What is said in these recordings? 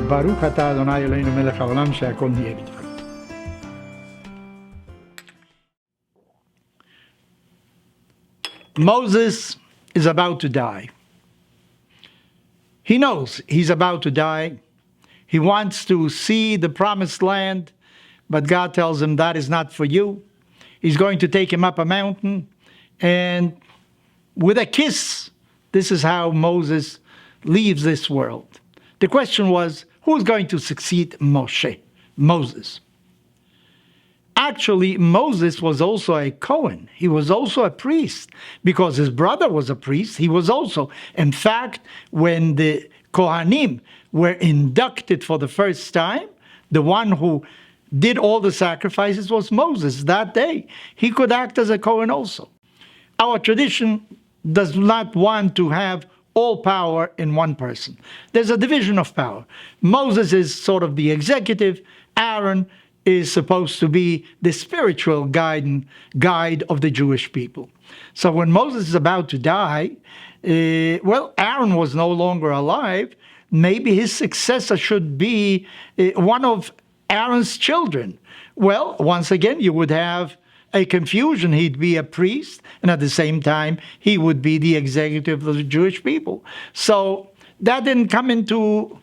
Baruch atah Adonai Eloheinu melech haolam she'akol niyeh b'dvaro. Moses is about to die. He knows he's about to die. He wants to see the promised land, but God tells him that is not for you. He's going to take him up a mountain, and with a kiss, this is how Moses leaves this world. The question was, who's going to succeed Moshe? Moses. Actually, Moses was also a Cohen. He was also a priest because his brother was a priest. He was also, in fact, when the Kohanim were inducted for the first time, the one who did all the sacrifices was Moses that day. He could act as a Cohen also. Our tradition does not want to have all power in one person. There's a division of power. Moses is sort of the executive. Aaron is supposed to be the spiritual guide of the Jewish people. So when Moses is about to die, Aaron was no longer alive. Maybe his successor should be one of Aaron's children. Well, once again, you would have a confusion. He'd be a priest, and at the same time, he would be the executive of the Jewish people. So that didn't come into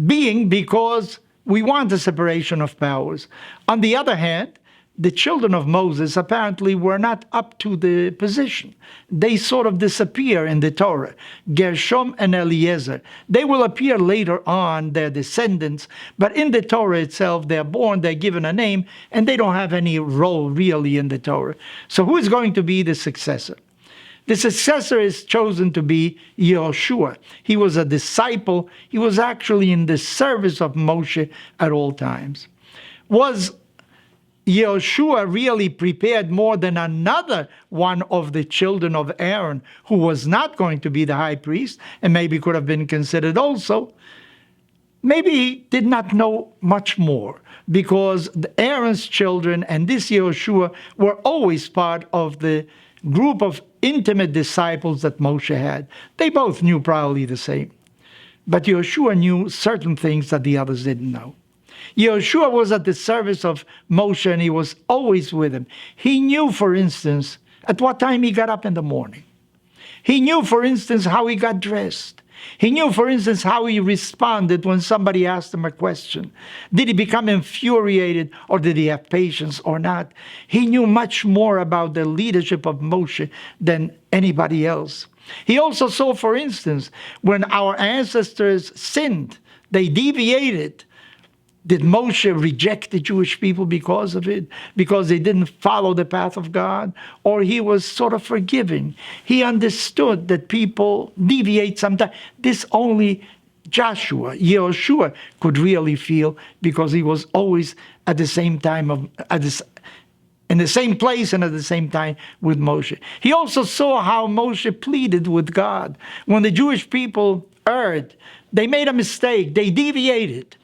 being because we want a separation of powers. On the other hand, the children of Moses apparently were not up to the position. They sort of disappear in the Torah. Gershom and Eliezer. They will appear later on, their descendants, but in the Torah itself, they're born, they're given a name, and they don't have any role really in the Torah. So who is going to be the successor? The successor is chosen to be Yeshua. He was a disciple. He was actually in the service of Moshe at all times. Was Yeshua really prepared more than another one of the children of Aaron who was not going to be the high priest and maybe could have been considered also? Maybe he did not know much more because Aaron's children and this Yeshua were always part of the group of intimate disciples that Moshe had. They both knew probably the same. But Yeshua knew certain things that the others didn't know. Yeshua was at the service of Moshe and he was always with him. He knew, for instance, at what time he got up in the morning. He knew, for instance, how he got dressed. He knew, for instance, how he responded when somebody asked him a question. Did he become infuriated or did he have patience or not? He knew much more about the leadership of Moshe than anybody else. He also saw, for instance, when our ancestors sinned, they deviated. Did Moshe reject the Jewish people because of it? Because they didn't follow the path of God? Or he was sort of forgiving? He understood that people deviate sometimes. This only Yeshua could really feel because he was always at the same time in the same place and at the same time with Moshe. He also saw how Moshe pleaded with God. When the Jewish people erred, they made a mistake, they deviated.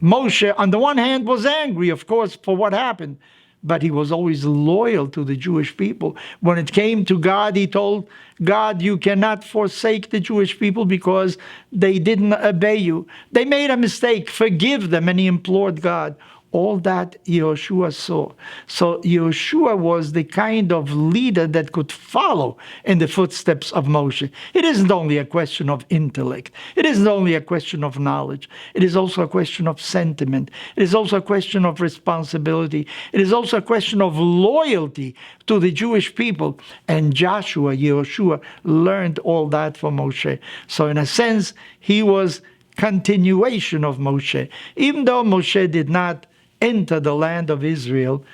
Moshe, on the one hand, was angry, of course, for what happened, but he was always loyal to the Jewish people. When it came to God, he told God, you cannot forsake the Jewish people because they didn't obey you. They made a mistake, forgive them, and he implored God. All that Yeshua saw. So Yeshua was the kind of leader that could follow in the footsteps of Moshe. It isn't only a question of intellect. It isn't only a question of knowledge. It is also a question of sentiment. It is also a question of responsibility. It is also a question of loyalty to the Jewish people. And Yeshua, learned all that from Moshe. So in a sense, he was continuation of Moshe. Even though Moshe did not enter the land of Israel,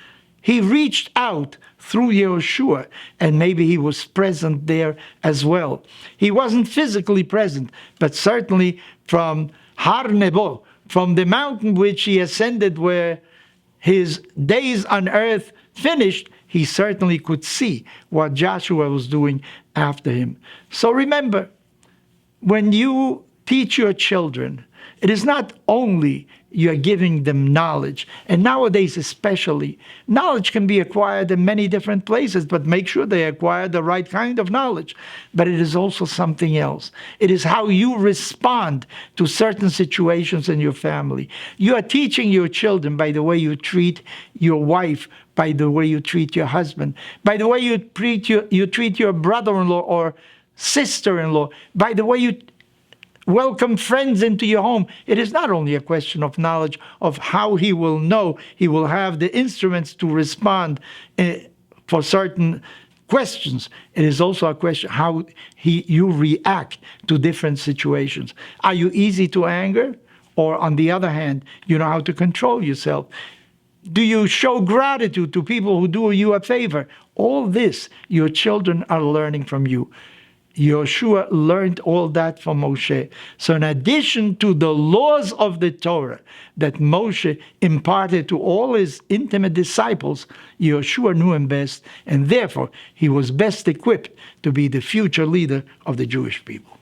he reached out through Yeshua, and maybe he was present there as well. He wasn't physically present, but certainly from Har Nebo, from the mountain which he ascended where his days on earth finished, he certainly could see what Joshua was doing after him. So remember, when you teach your children, It is not only you're giving them knowledge, and nowadays especially, knowledge can be acquired in many different places, but make sure they acquire the right kind of knowledge. But it is also something else. It is how you respond to certain situations in your family. You are teaching your children by the way you treat your wife, by the way you treat your husband, by the way you treat your brother-in-law or sister-in-law, by the way you welcome friends into your home. It is not only a question of knowledge of how he will know, he will have the instruments to respond for certain questions. It is also a question how you react to different situations. Are you easy to anger? Or on the other hand, you know how to control yourself? Do you show gratitude to people who do you a favor? All this, your children are learning from you. Yeshua learned all that from Moshe. So in addition to the laws of the Torah that Moshe imparted to all his intimate disciples, Yeshua knew him best, and therefore he was best equipped to be the future leader of the Jewish people.